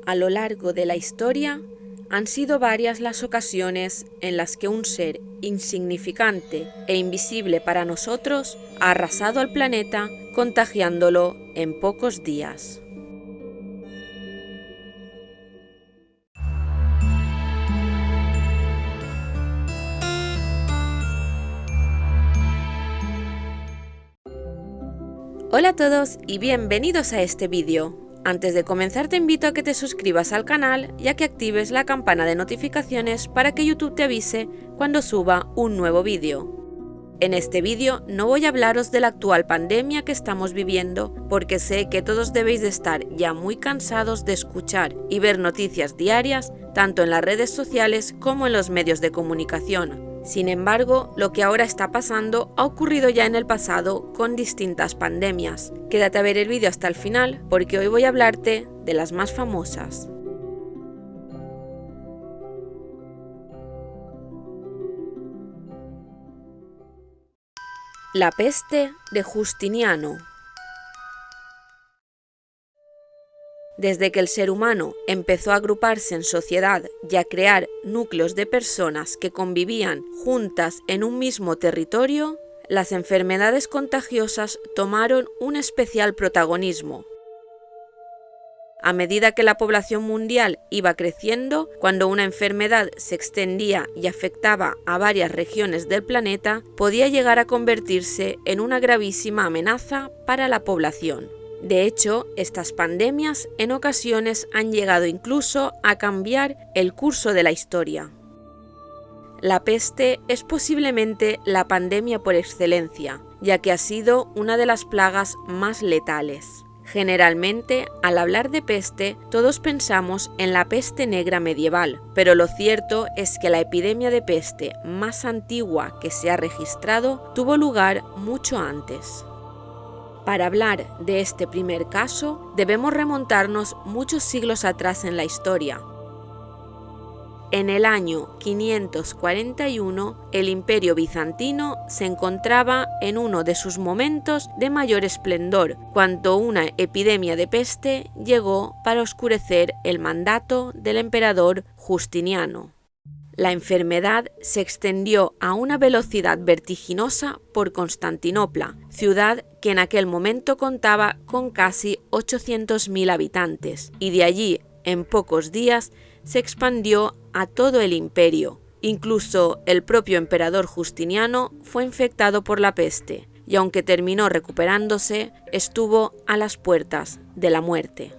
A lo largo de la historia, han sido varias las ocasiones en las que un ser insignificante e invisible para nosotros ha arrasado al planeta contagiándolo en pocos días. Hola a todos y bienvenidos a este vídeo. Antes de comenzar te invito a que te suscribas al canal y a que actives la campana de notificaciones para que YouTube te avise cuando suba un nuevo vídeo. En este vídeo no voy a hablaros de la actual pandemia que estamos viviendo, porque sé que todos debéis de estar ya muy cansados de escuchar y ver noticias diarias, tanto en las redes sociales como en los medios de comunicación. Sin embargo, lo que ahora está pasando ha ocurrido ya en el pasado con distintas pandemias. Quédate a ver el vídeo hasta el final, porque hoy voy a hablarte de las más famosas. La peste de Justiniano. Desde que el ser humano empezó a agruparse en sociedad y a crear núcleos de personas que convivían juntas en un mismo territorio, las enfermedades contagiosas tomaron un especial protagonismo. A medida que la población mundial iba creciendo, cuando una enfermedad se extendía y afectaba a varias regiones del planeta, podía llegar a convertirse en una gravísima amenaza para la población. De hecho, estas pandemias en ocasiones han llegado incluso a cambiar el curso de la historia. La peste es posiblemente la pandemia por excelencia, ya que ha sido una de las plagas más letales. Generalmente, al hablar de peste, todos pensamos en la peste negra medieval, pero lo cierto es que la epidemia de peste más antigua que se ha registrado tuvo lugar mucho antes. Para hablar de este primer caso, debemos remontarnos muchos siglos atrás en la historia. En el año 541, el Imperio Bizantino se encontraba en uno de sus momentos de mayor esplendor, cuando una epidemia de peste llegó para oscurecer el mandato del emperador Justiniano. La enfermedad se extendió a una velocidad vertiginosa por Constantinopla, ciudad que en aquel momento contaba con casi 800.000 habitantes, y de allí, en pocos días, se expandió a todo el imperio. Incluso el propio emperador Justiniano fue infectado por la peste, y aunque terminó recuperándose, estuvo a las puertas de la muerte.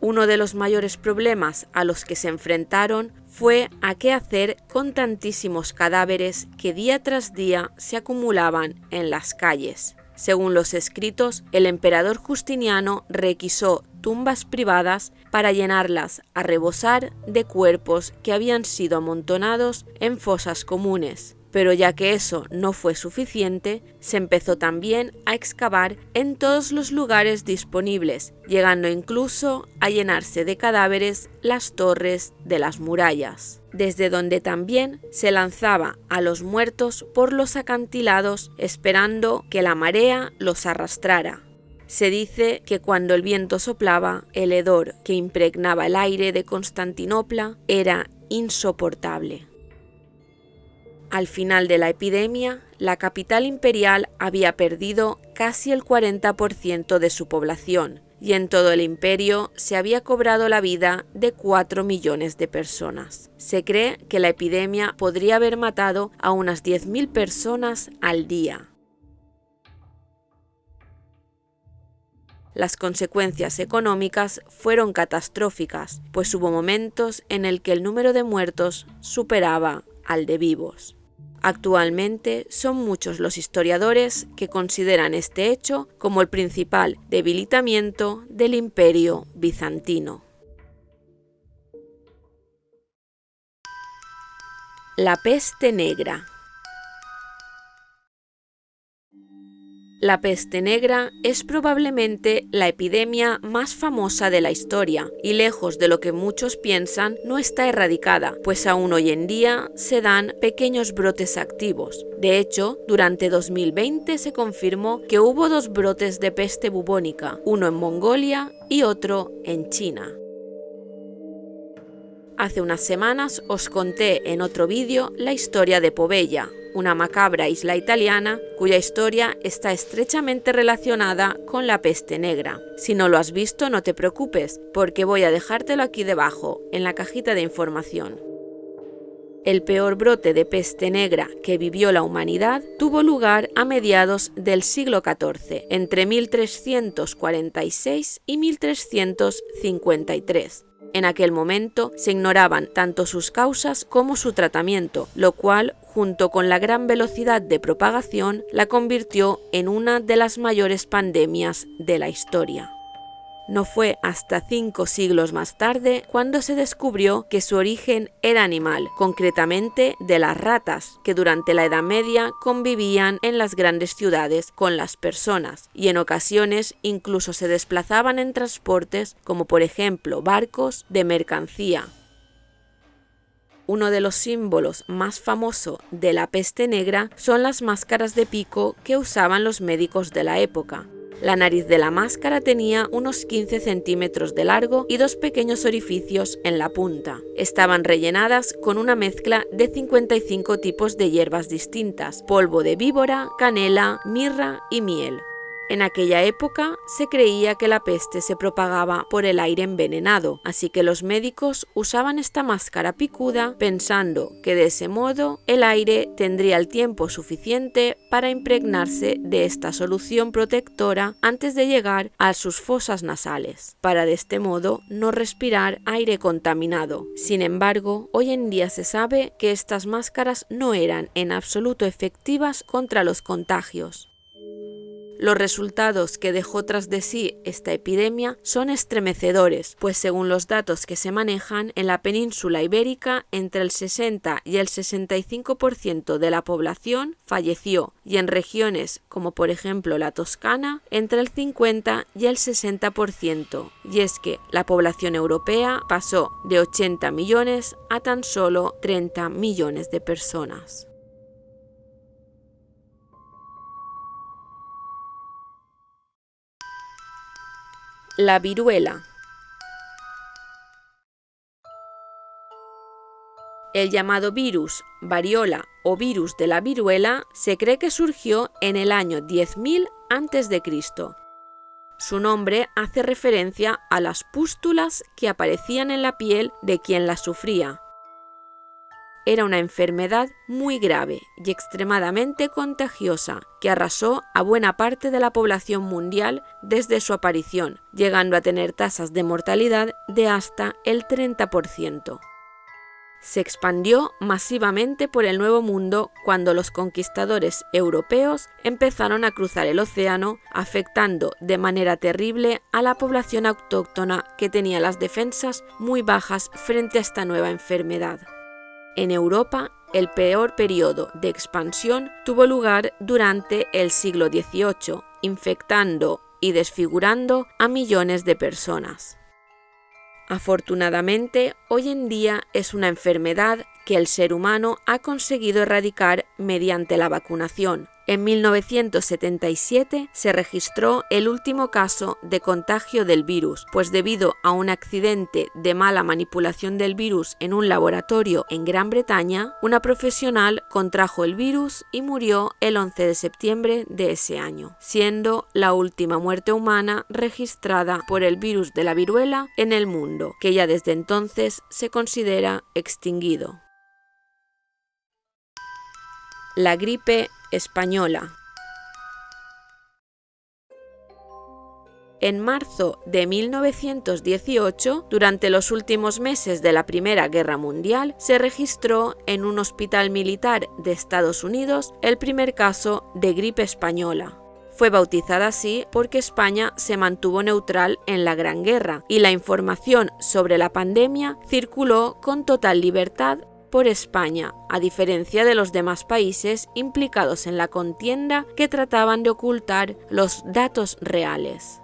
Uno de los mayores problemas a los que se enfrentaron fue a qué hacer con tantísimos cadáveres que día tras día se acumulaban en las calles. Según los escritos, el emperador Justiniano requisó tumbas privadas para llenarlas a rebosar de cuerpos que habían sido amontonados en fosas comunes. Pero ya que eso no fue suficiente, se empezó también a excavar en todos los lugares disponibles, llegando incluso a llenarse de cadáveres las torres de las murallas, desde donde también se lanzaba a los muertos por los acantilados esperando que la marea los arrastrara. Se dice que cuando el viento soplaba, el hedor que impregnaba el aire de Constantinopla era insoportable. Al final de la epidemia, la capital imperial había perdido casi el 40% de su población, y en todo el imperio se había cobrado la vida de 4 millones de personas. Se cree que la epidemia podría haber matado a unas 10.000 personas al día. Las consecuencias económicas fueron catastróficas, pues hubo momentos en el que el número de muertos superaba al de vivos. Actualmente son muchos los historiadores que consideran este hecho como el principal debilitamiento del Imperio bizantino. La peste negra. La peste negra es probablemente la epidemia más famosa de la historia y lejos de lo que muchos piensan no está erradicada, pues aún hoy en día se dan pequeños brotes activos. De hecho, durante 2020 se confirmó que hubo 2 brotes de peste bubónica, uno en Mongolia y otro en China. Hace unas semanas os conté en otro vídeo la historia de Poveglia, una macabra isla italiana cuya historia está estrechamente relacionada con la peste negra. Si no lo has visto, no te preocupes, porque voy a dejártelo aquí debajo, en la cajita de información. El peor brote de peste negra que vivió la humanidad tuvo lugar a mediados del siglo XIV, entre 1346 y 1353. En aquel momento se ignoraban tanto sus causas como su tratamiento, lo cual, junto con la gran velocidad de propagación, la convirtió en una de las mayores pandemias de la historia. No fue hasta 5 siglos más tarde cuando se descubrió que su origen era animal, concretamente de las ratas, que durante la Edad Media convivían en las grandes ciudades con las personas y en ocasiones incluso se desplazaban en transportes como por ejemplo barcos de mercancía. Uno de los símbolos más famosos de la peste negra son las máscaras de pico que usaban los médicos de la época. La nariz de la máscara tenía unos 15 centímetros de largo y 2 pequeños orificios en la punta. Estaban rellenadas con una mezcla de 55 tipos de hierbas distintas: polvo de víbora, canela, mirra y miel. En aquella época se creía que la peste se propagaba por el aire envenenado, así que los médicos usaban esta máscara picuda pensando que de ese modo el aire tendría el tiempo suficiente para impregnarse de esta solución protectora antes de llegar a sus fosas nasales, para de este modo no respirar aire contaminado. Sin embargo, hoy en día se sabe que estas máscaras no eran en absoluto efectivas contra los contagios. Los resultados que dejó tras de sí esta epidemia son estremecedores, pues según los datos que se manejan, en la península ibérica entre el 60 y el 65% de la población falleció, y en regiones como por ejemplo la Toscana, entre el 50 y el 60%. Y es que la población europea pasó de 80 millones a tan solo 30 millones de personas. La viruela. El llamado virus, variola o virus de la viruela se cree que surgió en el año 10.000 a.C. Su nombre hace referencia a las pústulas que aparecían en la piel de quien la sufría. Era una enfermedad muy grave y extremadamente contagiosa que arrasó a buena parte de la población mundial desde su aparición, llegando a tener tasas de mortalidad de hasta el 30%. Se expandió masivamente por el Nuevo Mundo cuando los conquistadores europeos empezaron a cruzar el océano, afectando de manera terrible a la población autóctona que tenía las defensas muy bajas frente a esta nueva enfermedad. En Europa, el peor periodo de expansión tuvo lugar durante el siglo XVIII, infectando y desfigurando a millones de personas. Afortunadamente, hoy en día es una enfermedad que el ser humano ha conseguido erradicar mediante la vacunación. En 1977 se registró el último caso de contagio del virus, pues debido a un accidente de mala manipulación del virus en un laboratorio en Gran Bretaña, una profesional contrajo el virus y murió el 11 de septiembre de ese año, siendo la última muerte humana registrada por el virus de la viruela en el mundo, que ya desde entonces se considera extinguido. La gripe española. En marzo de 1918, durante los últimos meses de la Primera Guerra Mundial, se registró en un hospital militar de Estados Unidos el primer caso de gripe española. Fue bautizada así porque España se mantuvo neutral en la Gran Guerra y la información sobre la pandemia circuló con total libertad por España, a diferencia de los demás países implicados en la contienda que trataban de ocultar los datos reales.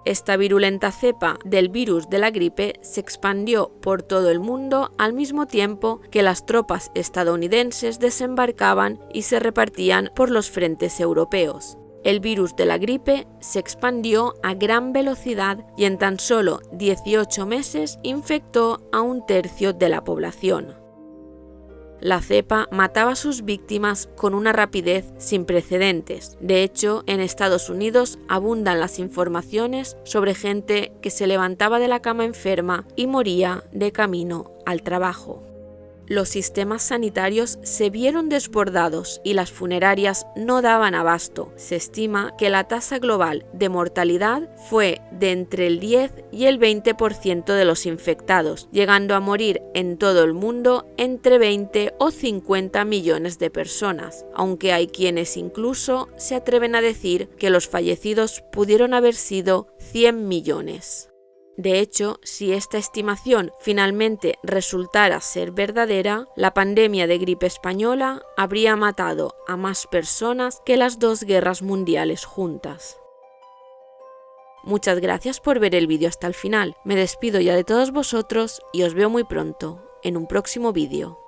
Esta virulenta cepa del virus de la gripe se expandió por todo el mundo al mismo tiempo que las tropas estadounidenses desembarcaban y se repartían por los frentes europeos. El virus de la gripe se expandió a gran velocidad y en tan solo 18 meses infectó a 1/3 de la población. La cepa mataba a sus víctimas con una rapidez sin precedentes. De hecho, en Estados Unidos abundan las informaciones sobre gente que se levantaba de la cama enferma y moría de camino al trabajo. Los sistemas sanitarios se vieron desbordados y las funerarias no daban abasto. Se estima que la tasa global de mortalidad fue de entre el 10 y el 20% de los infectados, llegando a morir en todo el mundo entre 20 o 50 millones de personas, aunque hay quienes incluso se atreven a decir que los fallecidos pudieron haber sido 100 millones. De hecho, si esta estimación finalmente resultara ser verdadera, la pandemia de gripe española habría matado a más personas que las 2 guerras mundiales juntas. Muchas gracias por ver el vídeo hasta el final. Me despido ya de todos vosotros y os veo muy pronto en un próximo vídeo.